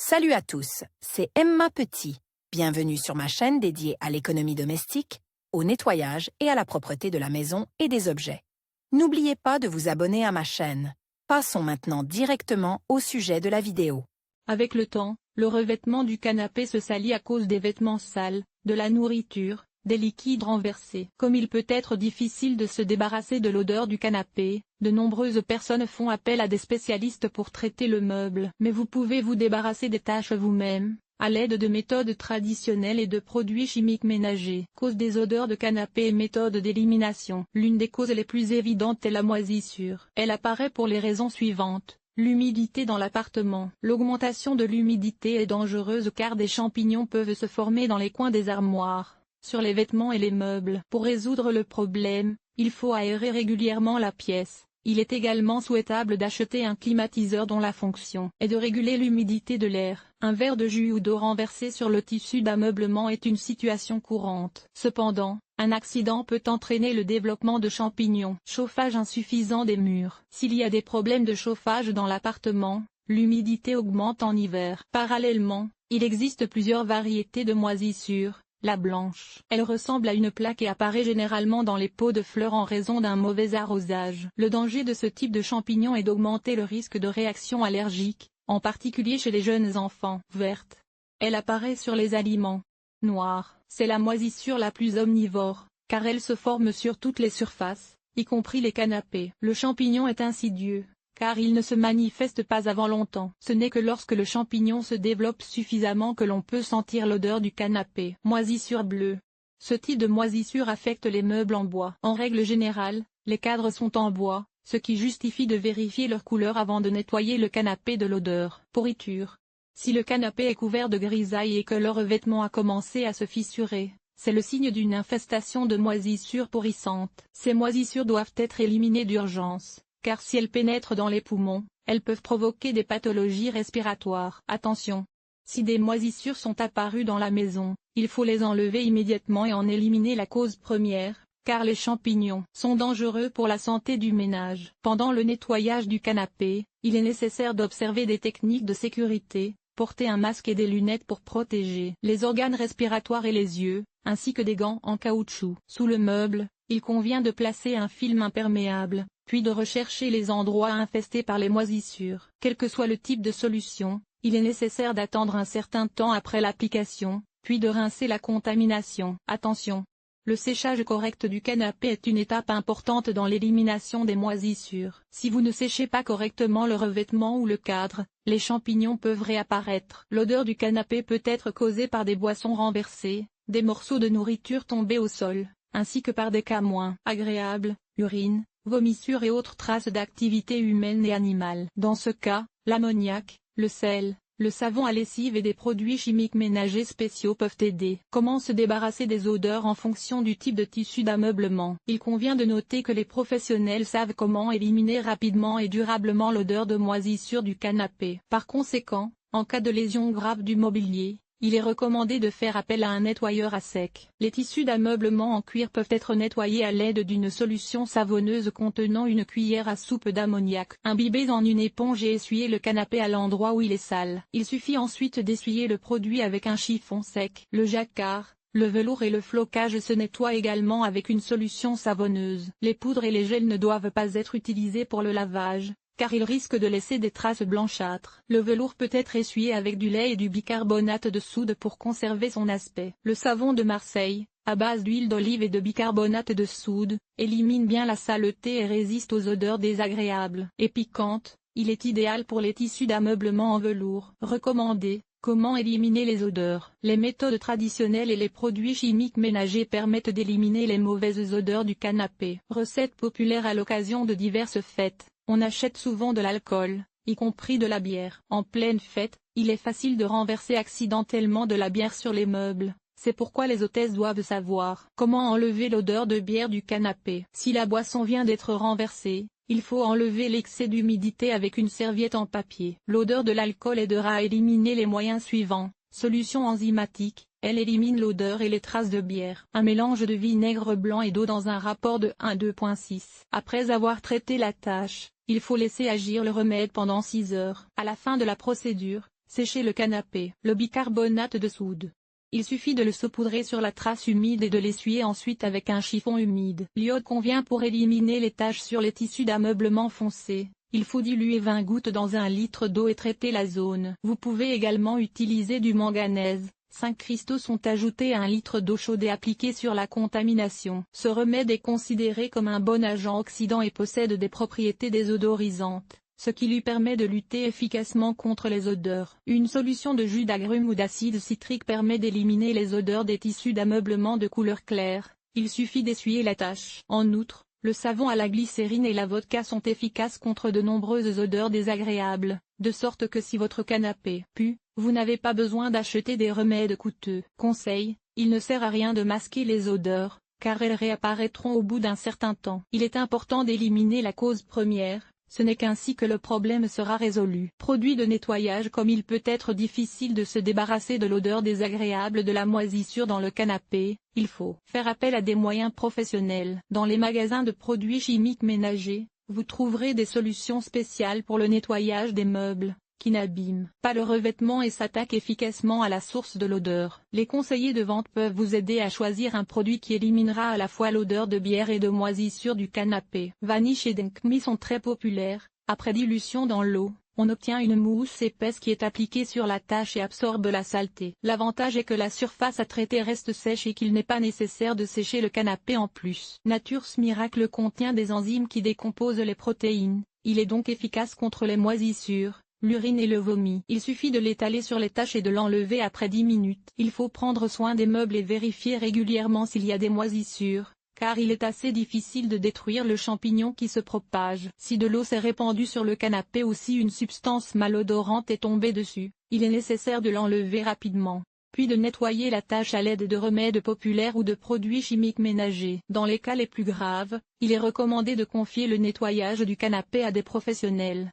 Salut à tous, c'est Emma Petit. Bienvenue sur ma chaîne dédiée à l'économie domestique, au nettoyage et à la propreté de la maison et des objets. N'oubliez pas de vous abonner à ma chaîne. Passons maintenant directement au sujet de la vidéo. Avec le temps, le revêtement du canapé se salit à cause des vêtements sales, de la nourriture, des liquides renversés. Comme il peut être difficile de se débarrasser de l'odeur du canapé, de nombreuses personnes font appel à des spécialistes pour traiter le meuble. Mais vous pouvez vous débarrasser des taches vous-même, à l'aide de méthodes traditionnelles et de produits chimiques ménagers. Cause des odeurs de canapé et méthode d'élimination. L'une des causes les plus évidentes est la moisissure. Elle apparaît pour les raisons suivantes. L'humidité dans l'appartement. L'augmentation de l'humidité est dangereuse car des champignons peuvent se former dans les coins des armoires, sur les vêtements et les meubles. Pour résoudre le problème, il faut aérer régulièrement la pièce. Il est également souhaitable d'acheter un climatiseur dont la fonction est de réguler l'humidité de l'air. Un verre de jus ou d'eau renversé sur le tissu d'ameublement est une situation courante. Cependant, un accident peut entraîner le développement de champignons. Chauffage insuffisant des murs. S'il y a des problèmes de chauffage dans l'appartement, l'humidité augmente en hiver. Parallèlement, il existe plusieurs variétés de moisissure. La blanche. Elle ressemble à une plaque et apparaît généralement dans les pots de fleurs en raison d'un mauvais arrosage. Le danger de ce type de champignon est d'augmenter le risque de réaction allergique, en particulier chez les jeunes enfants. Verte. Elle apparaît sur les aliments. Noire. C'est la moisissure la plus omnivore, car elle se forme sur toutes les surfaces, y compris les canapés. Le champignon est insidieux, car il ne se manifeste pas avant longtemps. Ce n'est que lorsque le champignon se développe suffisamment que l'on peut sentir l'odeur du canapé. Moisissure bleue. Ce type de moisissure affecte les meubles en bois. En règle générale, les cadres sont en bois, ce qui justifie de vérifier leur couleur avant de nettoyer le canapé de l'odeur. Pourriture. Si le canapé est couvert de grisaille et que le revêtement a commencé à se fissurer, c'est le signe d'une infestation de moisissures pourrissantes. Ces moisissures doivent être éliminées d'urgence, car si elles pénètrent dans les poumons, elles peuvent provoquer des pathologies respiratoires. Attention! Si des moisissures sont apparues dans la maison, il faut les enlever immédiatement et en éliminer la cause première, car les champignons sont dangereux pour la santé du ménage. Pendant le nettoyage du canapé, il est nécessaire d'observer des techniques de sécurité, porter un masque et des lunettes pour protéger les organes respiratoires et les yeux, ainsi que des gants en caoutchouc. Sous le meuble, il convient de placer un film imperméable, puis de rechercher les endroits infestés par les moisissures. Quel que soit le type de solution, il est nécessaire d'attendre un certain temps après l'application, puis de rincer la contamination. Attention! Le séchage correct du canapé est une étape importante dans l'élimination des moisissures. Si vous ne séchez pas correctement le revêtement ou le cadre, les champignons peuvent réapparaître. L'odeur du canapé peut être causée par des boissons renversées, des morceaux de nourriture tombés au sol, ainsi que par des cas moins agréables, urine, vomissures et autres traces d'activité humaine et animale. Dans ce cas, l'ammoniac, le sel, le savon à lessive et des produits chimiques ménagers spéciaux peuvent aider. Comment se débarrasser des odeurs en fonction du type de tissu d'ameublement? Il convient de noter que les professionnels savent comment éliminer rapidement et durablement l'odeur de moisissure du canapé. Par conséquent, en cas de lésion grave du mobilier, il est recommandé de faire appel à un nettoyeur à sec. Les tissus d'ameublement en cuir peuvent être nettoyés à l'aide d'une solution savonneuse contenant une cuillère à soupe d'ammoniac. Imbibez en une éponge et essuyez le canapé à l'endroit où il est sale. Il suffit ensuite d'essuyer le produit avec un chiffon sec. Le jacquard, le velours et le flocage se nettoient également avec une solution savonneuse. Les poudres et les gels ne doivent pas être utilisés pour le lavage, car il risque de laisser des traces blanchâtres. Le velours peut être essuyé avec du lait et du bicarbonate de soude pour conserver son aspect. Le savon de Marseille, à base d'huile d'olive et de bicarbonate de soude, élimine bien la saleté et résiste aux odeurs désagréables et piquantes. Il est idéal pour les tissus d'ameublement en velours. Recommandé. Comment éliminer les odeurs? Les méthodes traditionnelles et les produits chimiques ménagers permettent d'éliminer les mauvaises odeurs du canapé. Recette populaire à l'occasion de diverses fêtes. On achète souvent de l'alcool, y compris de la bière. En pleine fête, il est facile de renverser accidentellement de la bière sur les meubles. C'est pourquoi les hôtesses doivent savoir comment enlever l'odeur de bière du canapé. Si la boisson vient d'être renversée, il faut enlever l'excès d'humidité avec une serviette en papier. L'odeur de l'alcool aidera à éliminer les moyens suivants. Solution enzymatique, elle élimine l'odeur et les traces de bière. Un mélange de vinaigre blanc et d'eau dans un rapport de 1:2.6. Après avoir traité la tâche, il faut laisser agir le remède pendant 6 heures. À la fin de la procédure, Sécher le canapé. Le bicarbonate de soude. Il suffit de le saupoudrer sur la trace humide et de l'essuyer ensuite avec un chiffon humide. L'iode convient pour éliminer les taches sur les tissus d'ameublement foncé. Il faut diluer 20 gouttes dans 1 litre d'eau et traiter la zone. Vous pouvez également utiliser du manganèse. 5 cristaux sont ajoutés à 1 litre d'eau chaude et appliqués sur la contamination. Ce remède est considéré comme un bon agent oxydant et possède des propriétés désodorisantes, ce qui lui permet de lutter efficacement contre les odeurs. Une solution de jus d'agrumes ou d'acide citrique permet d'éliminer les odeurs des tissus d'ameublement de couleur claire. Il suffit d'essuyer la tache. En outre, le savon à la glycérine et la vodka sont efficaces contre de nombreuses odeurs désagréables, de sorte que si votre canapé pue, vous n'avez pas besoin d'acheter des remèdes coûteux. Conseil, il ne sert à rien de masquer les odeurs, car elles réapparaîtront au bout d'un certain temps. Il est important d'éliminer la cause première. Ce n'est qu'ainsi que le problème sera résolu. Produit de nettoyage. Comme il peut être difficile de se débarrasser de l'odeur désagréable de la moisissure dans le canapé, il faut faire appel à des moyens professionnels. Dans les magasins de produits chimiques ménagers, vous trouverez des solutions spéciales pour le nettoyage des meubles, qui n'abîment pas le revêtement et s'attaquent efficacement à la source de l'odeur. Les conseillers de vente peuvent vous aider à choisir un produit qui éliminera à la fois l'odeur de bière et de moisissure du canapé. Vanish et Denkmi sont très populaires. Après dilution dans l'eau, on obtient une mousse épaisse qui est appliquée sur la tache et absorbe la saleté. L'avantage est que la surface à traiter reste sèche et qu'il n'est pas nécessaire de sécher le canapé en plus. Nature's Miracle contient des enzymes qui décomposent les protéines. Il est donc efficace contre les moisissures, l'urine et le vomi. Il suffit de l'étaler sur les taches et de l'enlever après 10 minutes. Il faut prendre soin des meubles et vérifier régulièrement s'il y a des moisissures, car il est assez difficile de détruire le champignon qui se propage. Si de l'eau s'est répandue sur le canapé ou si une substance malodorante est tombée dessus, il est nécessaire de l'enlever rapidement, puis de nettoyer la tache à l'aide de remèdes populaires ou de produits chimiques ménagers. Dans les cas les plus graves, il est recommandé de confier le nettoyage du canapé à des professionnels.